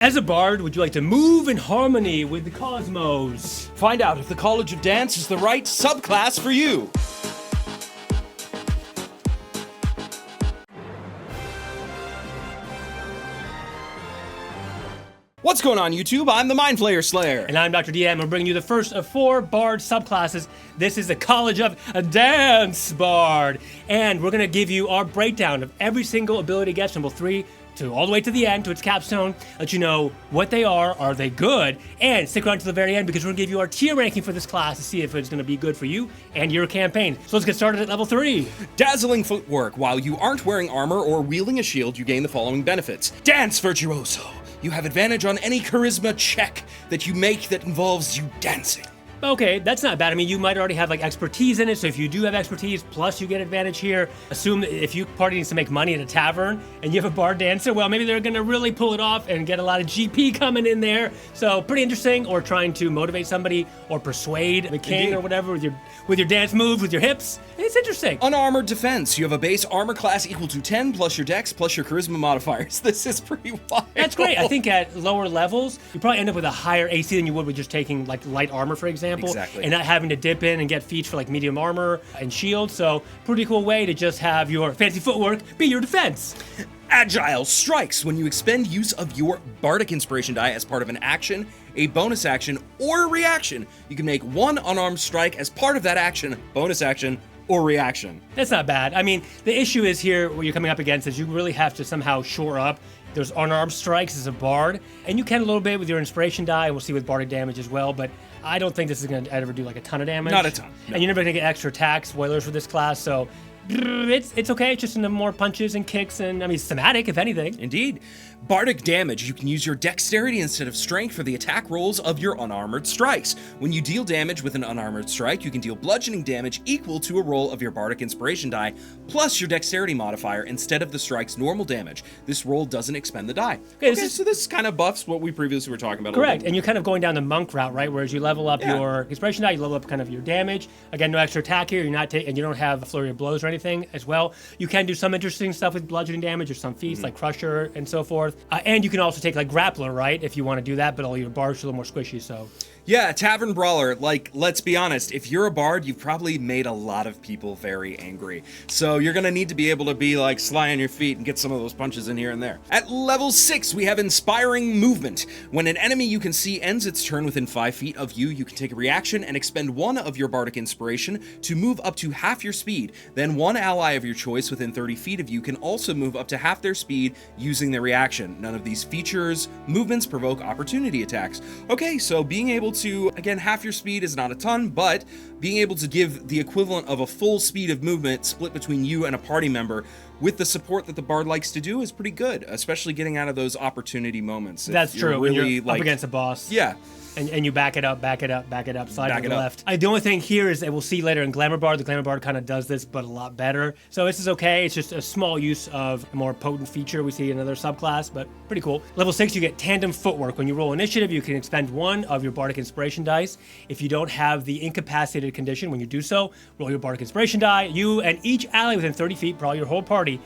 As a bard, would you like to move in harmony with the cosmos? Find out if the College of Dance is the right subclass for you. What's going on, YouTube? I'm the Mind Flayer Slayer. And I'm Dr. DM. We're bringing you the first of 4 Bard subclasses. This is the College of Dance Bard. And we're going to give you our breakdown of every single ability gets from level 3 to all the way to the end, to its capstone, let you know what they are they good, and stick around to the very end because we're going to give you our tier ranking for this class to see if it's going to be good for you and your campaign. So let's get started at level 3. Dazzling Footwork. While you aren't wearing armor or wielding a shield, you gain the following benefits. Dance Virtuoso. You have advantage on any charisma check that you make that involves you dancing. Okay, that's not bad. I mean, you might already have like expertise in it, so if you do have expertise, plus you get advantage here. Assume that if your party needs to make money at a tavern and you have a bard dancer, well, maybe they're gonna really pull it off and get a lot of GP coming in there. So pretty interesting. Or trying to motivate somebody or persuade the king Indeed. Or whatever with your dance moves, with your hips. It's interesting. Unarmored defense. You have a base armor class equal to 10 plus your dex plus your charisma modifiers. This is pretty wild. That's great. I think at lower levels, you probably end up with a higher AC than you would with just taking like light armor, for example. Exactly. And not having to dip in and get feats for like medium armor and shield. So pretty cool way to just have your fancy footwork be your defense. Agile strikes. When you expend use of your Bardic Inspiration die as part of an action, a bonus action, or a reaction, you can make one unarmed strike as part of that action, bonus action, or reaction. That's not bad. I mean, the issue is here, what you're coming up against is you really have to somehow shore up. There's unarmed strikes as a bard, and you can a little bit with your inspiration die, and we'll see with bardic damage as well, but I don't think this is going to ever do like a ton of damage. Not a ton. No. And you're never going to get extra attack spoilers for this class, so it's okay. It's just enough more punches and kicks, and I mean, thematic, if anything. Indeed. Bardic damage. You can use your dexterity instead of strength for the attack rolls of your unarmored strikes. When you deal damage with an unarmored strike, you can deal bludgeoning damage equal to a roll of your Bardic Inspiration die, plus your dexterity modifier instead of the strike's normal damage. This roll doesn't expend the die. Okay, so this kind of buffs what we previously were talking about. Correct, and you're kind of going down the monk route, right? Whereas you level up your inspiration die, you level up kind of your damage. Again, no extra attack here. You're not and you don't have a flurry of blows or anything as well. You can do some interesting stuff with bludgeoning damage or some feats like Crusher and so forth. And you can also take like Grappler, right? If you want to do that, but all your bards are a little more squishy, so. Yeah, Tavern Brawler, like, let's be honest, if you're a bard, you've probably made a lot of people very angry. So you're gonna need to be able to be like sly on your feet and get some of those punches in here and there. At level 6, we have Inspiring Movement. When an enemy you can see ends its turn within 5 feet of you, you can take a reaction and expend one of your Bardic Inspiration to move up to half your speed. Then one ally of your choice within 30 feet of you can also move up to half their speed using their reaction. None of these movements provoke opportunity attacks. Okay, so being able to, again, half your speed is not a ton, but being able to give the equivalent of a full speed of movement split between you and a party member with the support that the bard likes to do is pretty good, especially getting out of those opportunity moments. That's true. Really, when you're up against a boss. Yeah. And you back it up, slide to the left. The only thing here is that we'll see later in Glamour Bard, the Glamour Bard kind of does this, but a lot better. So this is okay. It's just a small use of a more potent feature we see in another subclass, but pretty cool. Level 6, you get Tandem Footwork. When you roll initiative, you can expend one of your Bardic Inspiration dice. If you don't have the incapacitated condition, when you do so, roll your Bardic Inspiration die. You and each ally within 30 feet, probably your whole party,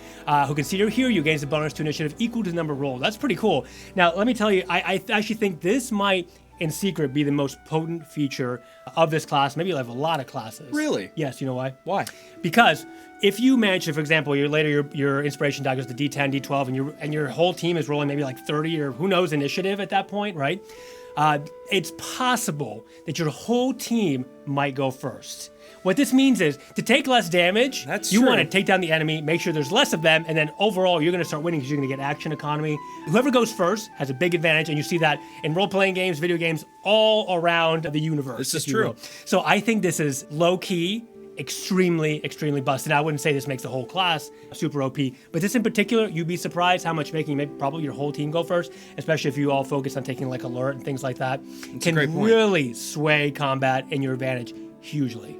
who can see or hear you gains a bonus to initiative equal to the number rolled. That's pretty cool. Now, let me tell you, I actually think this might in secret be the most potent feature of this class. Maybe you'll have a lot of classes. Really? Yes, you know why? Why? Because if you manage to, for example, your inspiration die goes to D10, D12, and your whole team is rolling maybe like 30 or who knows initiative at that point, right? It's possible that your whole team might go first. What this means is, to take less damage, you want to take down the enemy, make sure there's less of them, and then overall you're going to start winning because you're going to get action economy. Whoever goes first has a big advantage, and you see that in role-playing games, video games, all around the universe. This is true. So I think this is low-key, extremely busted. I wouldn't say this makes the whole class super OP, but this in particular, you'd be surprised how much making probably your whole team go first, especially if you all focus on taking like alert and things like that. Can really sway combat in your advantage hugely.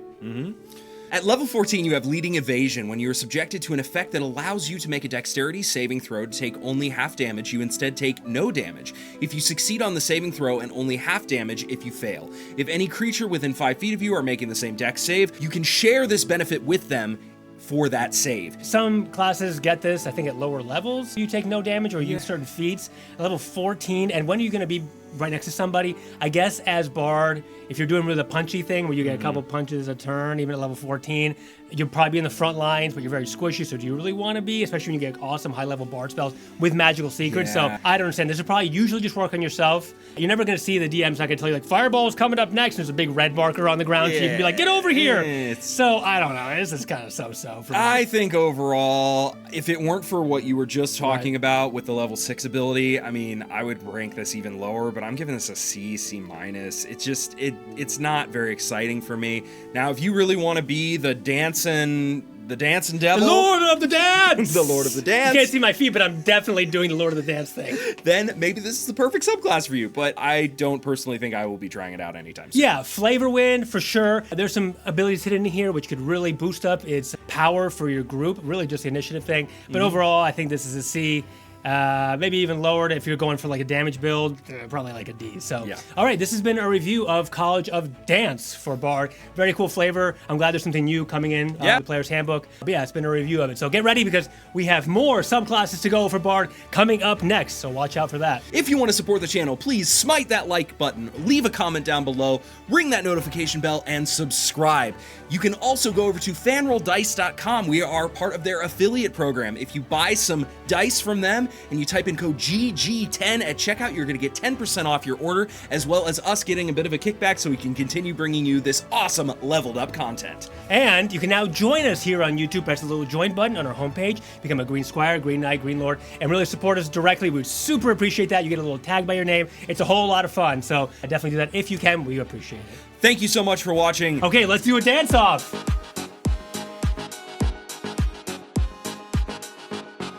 At level 14, you have Leading Evasion. When you are subjected to an effect that allows you to make a dexterity saving throw to take only half damage, you instead take no damage. If you succeed on the saving throw, and only half damage if you fail. If any creature within 5 feet of you are making the same dex save, you can share this benefit with them for that save. Some classes get this, I think at lower levels, you take no damage or you use certain feats. At level 14, and when are you going to be right next to somebody? I guess as Bard, if you're doing really the punchy thing where you get a couple punches a turn, even at level 14, you'll probably be in the front lines, but you're very squishy, so do you really want to be? Especially when you get awesome high-level Bard spells with magical secrets. Yeah. So I don't understand. This will probably usually just work on yourself. You're never going to see the DM's not going to tell you, like, Fireball's coming up next. There's a big red marker on the ground, so you can be like, get over here. So I don't know. This is kind of so-so for me. I think overall, if it weren't for what you were just talking about with the level 6 ability, I mean, I would rank this even lower, but I'm giving this a C, C-. It's just, it's not very exciting for me. Now, if you really want to be the dancing devil, The Lord of the Dance! the Lord of the Dance, You can't see my feet, but I'm definitely doing the Lord of the Dance thing. then maybe this is the perfect subclass for you, but I don't personally think I will be trying it out anytime soon. Yeah, flavor win for sure. There's some abilities hidden in here which could really boost up its power for your group, really just the initiative thing. But overall, I think this is a C. Maybe even lowered if you're going for like a damage build, probably like a D. So, yeah. All right, this has been a review of College of Dance for Bard. Very cool flavor. I'm glad there's something new coming in the Player's Handbook. But yeah, it's been a review of it. So get ready because we have more subclasses to go for Bard coming up next. So watch out for that. If you want to support the channel, please smite that like button, leave a comment down below, ring that notification bell, and subscribe. You can also go over to fanrolldice.com. We are part of their affiliate program. If you buy some dice from them and you type in code GG10 at checkout, you're going to get 10% off your order, as well as us getting a bit of a kickback so we can continue bringing you this awesome leveled up content. And you can now join us here on YouTube. Press the little join button on our homepage, become a Green Squire, Green Knight, Green Lord, and really support us directly. We would super appreciate that. You get a little tag by your name. It's a whole lot of fun. So definitely do that if you can. We appreciate it. Thank you so much for watching. Okay, let's do a dance-off.